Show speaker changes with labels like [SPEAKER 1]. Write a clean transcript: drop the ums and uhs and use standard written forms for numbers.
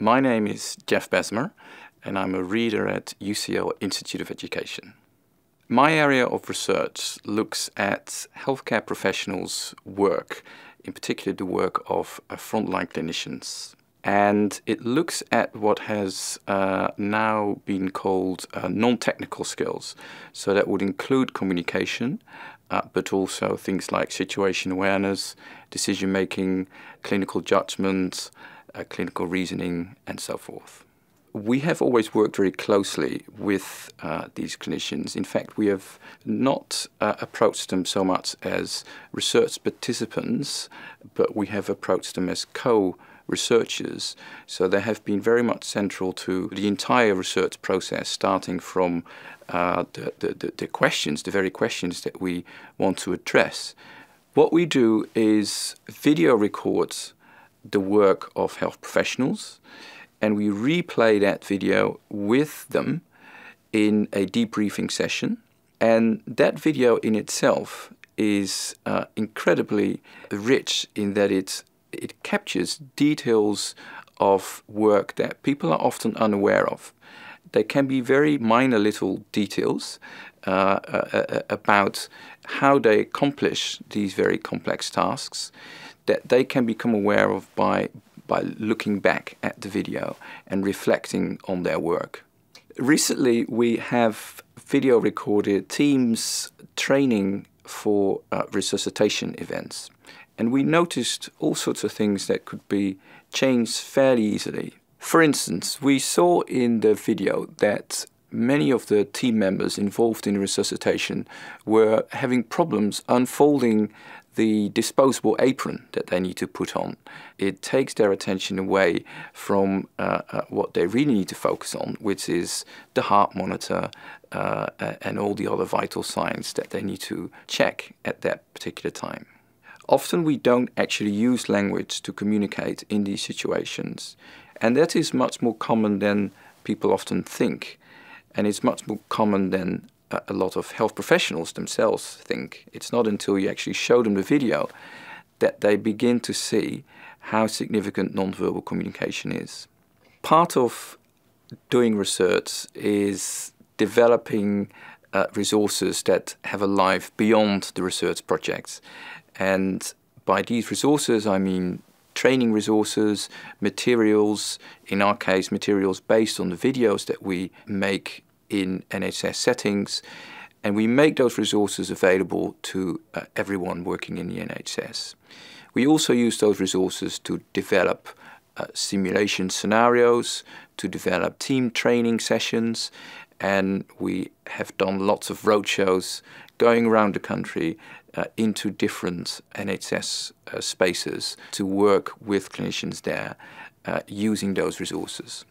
[SPEAKER 1] My name is Jeff Bezemer, and I'm a reader at UCL Institute of Education. My area of research looks at healthcare professionals' work, in particular the work of frontline clinicians. And it looks at what has now been called non-technical skills. So that would include communication, but also things like situation awareness, decision-making, clinical judgment, clinical reasoning, and so forth. We have always worked very closely with these clinicians. In fact, we have not approached them so much as research participants, but we have approached them as co-researchers. So they have been very much central to the entire research process, starting from the questions, the very questions that we want to address. What we do is video record the work of health professionals, and we replay that video with them in a debriefing session. And that video in itself is incredibly rich in that it captures details of work that people are often unaware of. They can be very minor little details about how they accomplish these very complex tasks that they can become aware of by looking back at the video and reflecting on their work. Recently, we have video recorded teams training for resuscitation events. And we noticed all sorts of things that could be changed fairly easily. For instance, we saw in the video that many of the team members involved in resuscitation were having problems unfolding the disposable apron that they need to put on. It takes their attention away from what they really need to focus on, which is the heart monitor and all the other vital signs that they need to check at that particular time. Often we don't actually use language to communicate in these situations, and that is much more common than people often think, and it's much more common than a lot of health professionals themselves think. It's not until you actually show them the video that they begin to see how significant nonverbal communication is. Part of doing research is developing resources that have a life beyond the research projects. And by these resources, I mean training resources, materials, in our case, materials based on the videos that we make in NHS settings, and we make those resources available to everyone working in the NHS. We also use those resources to develop simulation scenarios, to develop team training sessions, and we have done lots of roadshows going around the country into different NHS spaces to work with clinicians there using those resources.